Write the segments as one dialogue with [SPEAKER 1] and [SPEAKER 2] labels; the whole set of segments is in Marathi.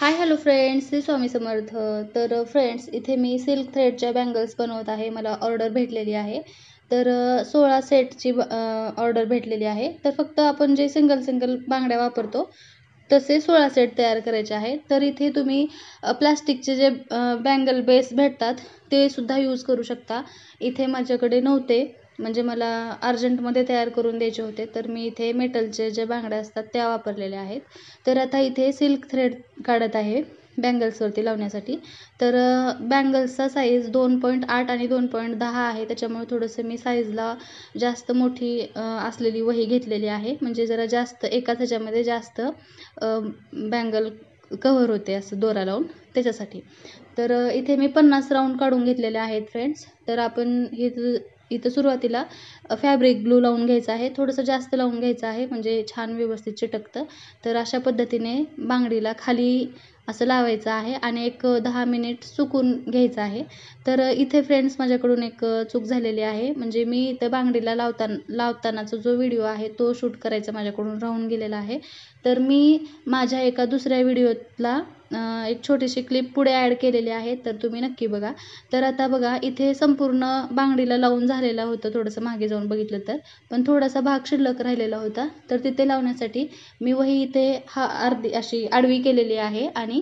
[SPEAKER 1] Hi hello friends, Shri Swami समर्थ. तर फ्रेंड्स, इथे मी सिल्क थ्रेडच्या बँगल्स बनवत आहे. मला ऑर्डर भेटलेली आहे. तर 16 सेटची ऑर्डर भेटलेली आहे. तर फक्त आपण जे सिंगल सिंगल बांगड्या वापरतो तसे 16 सेट तयार करायचे आहेत. तर इथे तुम्ही प्लास्टिकचे जे बँगल बेस भेटतात ते सुद्धा यूज करू शकता. इथे माझ्याकडे नव्हते, म्हणजे मला अर्जंटमध्ये तयार करून द्यायचे होते, तर मी इथे मेटलचे जे बांगड्या असतात त्या वापरलेल्या आहेत. तर आता इथे सिल्क थ्रेड काढत आहे बँगल्सवरती लावण्यासाठी. तर बँगल्सचा साईज 2.8 आणि 2.10 आहे. त्याच्यामुळे थोडंसं मी साईजला जास्त मोठी असलेली वही घेतलेली आहे, म्हणजे जरा जास्त एकाच ह्याच्यामध्ये जास्त बँगल कव्हर होते असं दोरा लावून त्याच्यासाठी. तर इथे मी 50 राऊंड काढून घेतलेले आहेत फ्रेंड्स. तर आपण इथं सुरुवातीला फॅब्रिक ग्लू लावून घ्यायचं आहे. थोडंसं जास्त लावून घ्यायचं आहे, म्हणजे छान व्यवस्थित चिटकतं. तर अशा पद्धतीने बांगडीला खाली असं लावायचं आहे आणि एक 10 मिनिट सुकून घ्यायचं आहे. तर इथे फ्रेंड्स माझ्याकडून एक चूक झालेली आहे, म्हणजे मी इथं बांगडीला लावतानाचा जो व्हिडिओ आहे तो शूट करायचा माझ्याकडून राहून गेलेला आहे. तर मी माझ्या एका दुसऱ्या व्हिडिओतला एक छोटीशी क्लिप पुढे ॲड केलेली आहे, तर तुम्ही नक्की बघा. तर आता बघा, इथे संपूर्ण बांगडीला लावून झालेलं होतं, थोडंसं मागे जाऊन बघितलं तर, पण थोडासा भाग शिल्लक राहिलेला होता. तर तिथे लावण्यासाठी मी वही इथे अर्धी अशी आडवी केलेली आहे आणि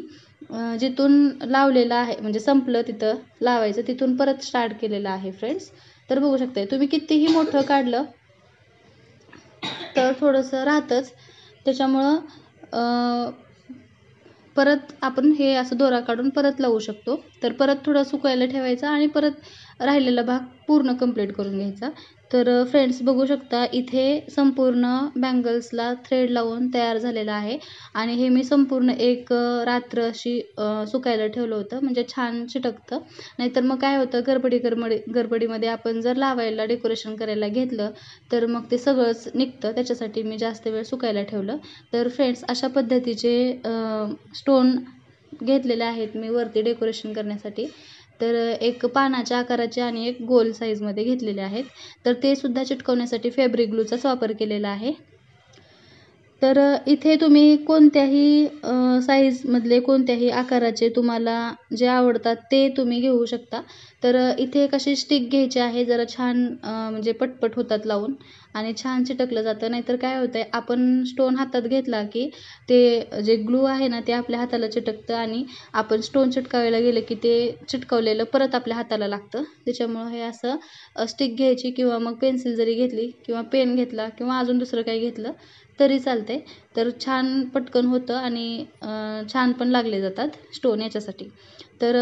[SPEAKER 1] जिथून लावलेलं आहे, म्हणजे संपलं तिथं लावायचं, तिथून परत स्टार्ट केलेलं आहे फ्रेंड्स. तर बघू शकताय तुम्ही, कितीही मोठं काढलं तर थोडंसं राहतंच. त्याच्यामुळं परत आपण हे असं दोरा काढून परत लावू शकतो. तर परत थोडं सुकायला ठेवायचा आणि परत राहिलेला भाग पूर्ण कंप्लीट करून घ्यायचा. तर फ्रेंड्स बघू शकता, इथे संपूर्ण बँगल्सला थ्रेड लावून तयार झालेला आहे आणि हे मी संपूर्ण एक रात्र अशी सुकायला ठेवलं होतं, म्हणजे छान चिटकतं. नाहीतर मग काय होतं, गडबडीमध्ये आपण जर लावायला डेकोरेशन करायला घेतलं तर मग ते सगळंच निघतं. त्याच्यासाठी मी जास्त वेळ सुकायला ठेवलं. तर फ्रेंड्स, अशा पद्धतीचे स्टोन घेतलेले आहेत मी वरती डेकोरेशन करण्यासाठी. तर एक पानाच्या आकाराचे आणि एक गोल साईजमध्ये घेतलेले आहेत. तर ते सुद्धा चिटकवण्यासाठी फॅब्रिक ग्लूचाच वापर केलेला आहे. तर इथे तुम्ही कोणत्याही साईजमधले, कोणत्याही आकाराचे तुम्हाला जे आवडतात ते तुम्ही घेऊ शकता. तर इथे कशी स्टिक घ्यायची आहे, जरा छान म्हणजे पटपट होतात लावून आणि छान चिटकलं जातं. नाहीतर काय होतं आहे, आपण स्टोन हातात घेतला की ते जे ग्लू आहे ना ते आपल्या हाताला चिटकतं आणि आपण स्टोन चिटकावायला गेलं की ते चिटकवलेलं परत आपल्या हाताला लागतं. त्याच्यामुळं हे असं स्टिक घ्यायची, किंवा मग पेन्सिल जरी घेतली किंवा पेन घेतला किंवा अजून दुसरं काही घेतलं तरी चालते. तर छान पटकन होतं आणि छान पण लागले जातात स्टोन याच्यासाठी. तर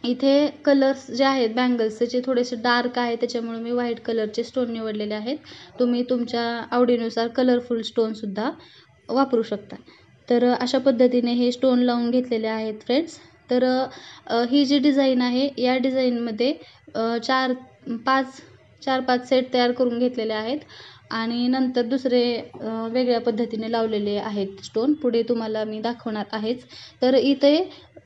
[SPEAKER 1] इथे कलर्स जे आहेत बँगल्सचे थोडेसे डार्क आहे, त्याच्यामुळे मी व्हाईट कलरचे स्टोन निवडलेले आहेत. तुम्ही तुमच्या आवडीनुसार कलरफुल स्टोनसुद्धा वापरू शकता. तर अशा पद्धतीने हे स्टोन लावून घेतलेले आहेत फ्रेंड्स. तर ही जी डिझाईन आहे या डिझाईनमध्ये 4-5 सेट तयार करून घेतलेले आहेत आणि नंतर दुसरे वेगळ्या पद्धतीने लावलेले आहेत स्टोन, पुढे तुम्हाला मी दाखवणार आहेच. तर इथे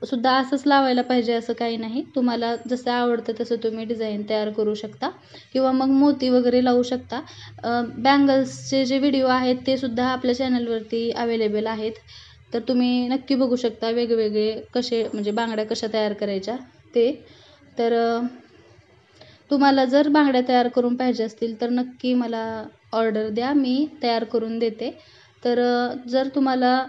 [SPEAKER 1] सुद्धा असंच लावायला पाहिजे असं काही नाही. तुम्हाला जसं आवडतं तसं तुम्ही डिझाईन तयार करू शकता किंवा मग मोती वगैरे लावू शकता. बँगल्सचे जे व्हिडिओ आहेत ते सुद्धा आपल्या चॅनलवरती अवेलेबल आहेत. तर तुम्ही नक्की बघू शकता वेगवेगळे कसे, म्हणजे बांगड्या कशा तयार करायच्या ते. तर तुम्हाला जर बांगड्या तयार करून पाहिजे असतील तर नक्की मला ऑर्डर द्या, मी तयार करून देते. तर जर तुम्हाला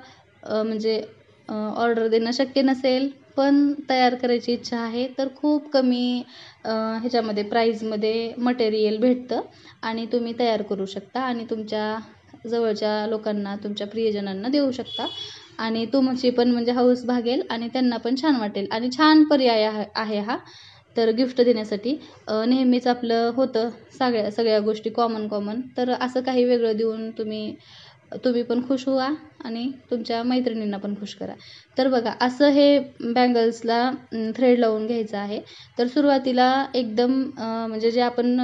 [SPEAKER 1] म्हणजे ऑर्डर देणं शक्य नसेल पण तयार करायची इच्छा आहे, तर खूप कमी ह्याच्यामध्ये प्राईजमध्ये मटेरियल भेटतं आणि तुम्ही तयार करू शकता आणि तुमच्या जवळच्या लोकांना, तुमच्या प्रियजनांना देऊ शकता आणि तुमची पण म्हणजे हौस भागेल आणि त्यांना पण छान वाटेल आणि छान पर्याय आहे हा. तर गिफ्ट देण्यासाठी नेहमीच आपलं होतं सगळ्या गोष्टी कॉमन, तर असं काही वेगळं देऊन तुम्ही पण खुश व्हा आणि तुमच्या मैत्रिणींना पण खुश करा. तर बघा, असं हे बँगल्सला थ्रेड लावून घ्यायचं आहे. तर सुरुवातीला एकदम म्हणजे जे आपण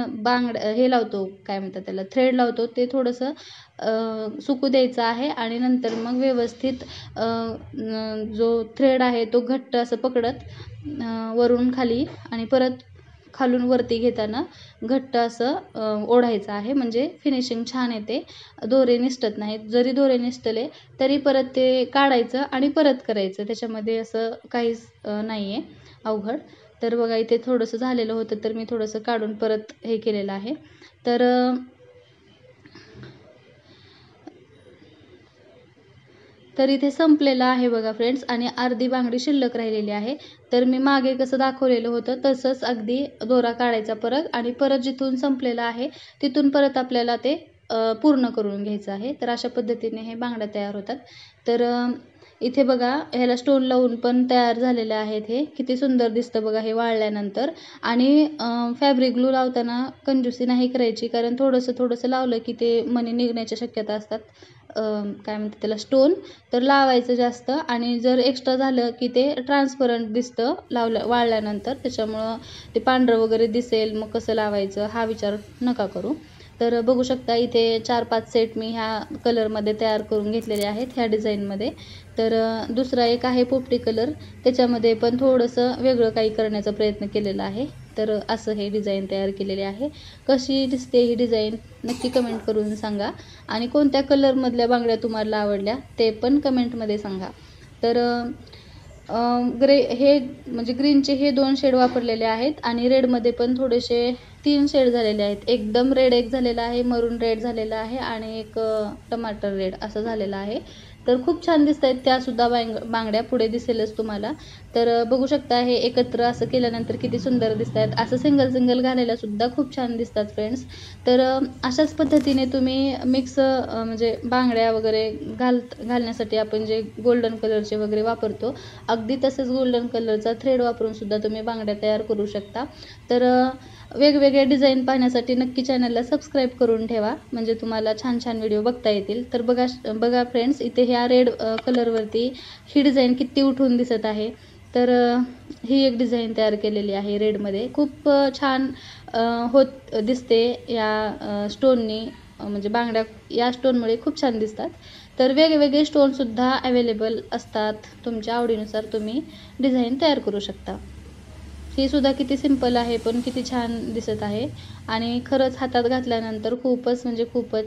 [SPEAKER 1] हे लावतो, काय म्हणतात त्याला, थ्रेड लावतो, ते थोडंसं सुकू द्यायचं आहे आणि नंतर मग व्यवस्थित जो थ्रेड आहे तो घट्ट असं पकडत वरून खाली आणि परत खालून वरती घेताना घट्ट असं ओढायचं आहे, म्हणजे फिनिशिंग छान येते, दोरे निसटत नाहीत. जरी दोरे निसटले तरी परत ते काढायचं आणि परत करायचं, त्याच्यामध्ये असं काहीच नाही आहे अवघड. तर बघा इथे थोडंसं झालेलं होतं तर मी थोडंसं काढून परत हे केलेलं आहे. तर इथे संपलेलं आहे बघा फ्रेंड्स, आणि अर्धी बांगडी शिल्लक राहिलेली आहे. तर मी मागे कसं दाखवलेलं होतं तसंच अगदी दोरा काढायचा परत, आणि परत जिथून संपलेलं आहे तिथून परत आपल्याला ते पूर्ण करून घ्यायचं आहे. तर अशा पद्धतीने हे बांगड्या तयार होतात. तर इथे बघा ह्याला स्टोन लावून पण तयार झालेले आहेत. हे किती सुंदर दिसतं बघा हे वाळल्यानंतर. आणि फॅब्रिक ग्लू लावताना कंजूसी नाही करायची, कारण थोडंसं लावलं की ते मणी निघण्याच्या शक्यता असतात. काय म्हणतात त्याला, स्टोन. तर लावायचं जास्त, आणि जर एक्स्ट्रा झालं की ते ट्रान्सपरंट दिसतं वाळल्यानंतर, त्याच्यामुळं ते पांढरं वगैरे दिसेल, मग कसं लावायचं हा विचार नका करू. तर बघू शकता इथे 4-5 सेट मी ह्या कलरमध्ये तयार करून घेतलेले आहेत, ह्या डिझाईनमध्ये. तर दुसरा एक आहे पोपटी कलर, त्याच्यामध्ये पण थोडंसं वेगळं काही करण्याचा प्रयत्न केलेला आहे. तर असं हे डिझाईन तयार केलेले आहे. कशी दिसते ही डिझाईन नक्की कमेंट करून सांगा, आणि कोणत्या कलरमधल्या बांगड्या तुम्हाला आवडल्या ते पण कमेंटमध्ये सांगा. तर हे म्हणजे ग्रीनचे हे 2 शेड वापरलेले आहेत, आणि रेडमध्ये पण थोडेसे 3 शेड झालेले आहेत. एकदम रेड एक झालेला आहे, मरून रेड झालेला आहे, आणि एक टमाटर रेड असं झालेलं आहे. तर खूप छान दिसत आहेत त्यासुद्धा बांगड्या, पुढे दिसेलच तुम्हाला. तर बघू शकता हे एकत्र असं केल्यानंतर किती सुंदर दिसत आहेत. असं सिंगल घालायला सुद्धा खूप छान दिसतात फ्रेंड्स. तर अशाच पद्धतीने तुम्ही मिक्स म्हणजे बांगड्या वगैरे घालण्यासाठी आपण जे गोल्डन कलरचे वगैरे वापरतो, अगदी तसंच गोल्डन कलरचा थ्रेड वापरून सुद्धा तुम्ही बांगड्या तयार करू शकता. तर वेगवेगळे डिझाईन पाहण्यासाठी नक्की चॅनलला सबस्क्राईब करून ठेवा, म्हणजे तुम्हाला छान छान व्हिडिओ बघता येतील. तर बघा फ्रेंड्स, इथे ह्या रेड कलरवरती ही डिझाईन किती उठून दिसत आहे. तर ही एक डिझाईन तयार केलेली आहे रेडमध्ये, खूप छान होत दिसते या स्टोननी, म्हणजे बांगड्या या स्टोनमुळे खूप छान दिसतात. तर वेगवेगळे स्टोनसुद्धा अवेलेबल असतात, तुमच्या आवडीनुसार तुम्ही डिझाईन तयार करू शकता. ही सुद्धा किती सिंपल आहे, पण किती छान दिसत आहे, आणि खरंच हातात घातल्यानंतर खूपच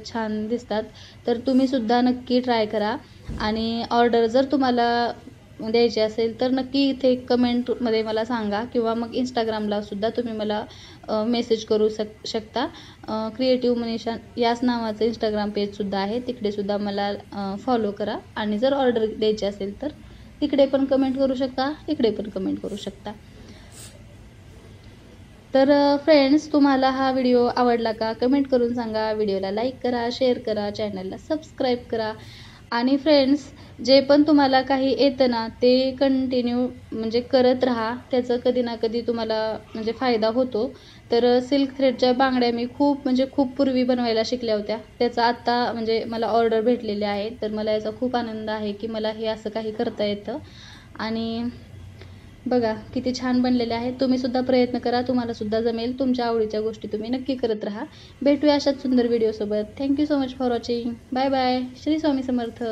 [SPEAKER 1] छान दिसतात. तर तुम्ही सुद्धा नक्की ट्राय करा, आणि ऑर्डर जर तुम्हाला द्यायची असेल तर नक्की इथे कमेंटमध्ये मला सांगा, किंवा मग इंस्टाग्रामला सुद्धा तुम्ही मला मेसेज करू शकता. क्रिएटिव्ह मनीषा याच नावाचं इंस्टाग्राम पेजसुद्धा आहे, तिकडे सुद्धा मला फॉलो करा. आणि जर ऑर्डर द्यायची असेल तर तिकडे पण कमेंट करू शकता, इकडे पण कमेंट करू शकता. तर फ्रेंड्स, तुम्हाला हा व्हिडिओ आवडला का कमेंट करून सांगा. व्हिडिओला लाईक करा, शेअर करा, चॅनलला सबस्क्राईब करा. आणि फ्रेंड्स, जे पण तुम्हाला काही येतं ना ते कंटिन्यू म्हणजे करत राहा, त्याचं कधी ना कधी तुम्हाला म्हणजे फायदा होतो. तर सिल्क थ्रेडच्या बांगड्या मी खूप पूर्वी बनवायला शिकल्या होत्या, त्याचा आत्ता म्हणजे मला ऑर्डर भेटलेली आहे. तर मला याचा खूप आनंद आहे की मला हे असं काही करता येतं. आणि बघा किती छान बनलेले आहेत. तुम्ही सुद्धा प्रयत्न करा, तुम्हाला सुद्धा जमेल. तुमच्या आवडीच्या गोष्टी तुम्ही नक्की करत राहा. भेटूया अशाच सुंदर व्हिडिओसोबत. Thank you so much for watching. Bye bye. Shri Swami Samarth.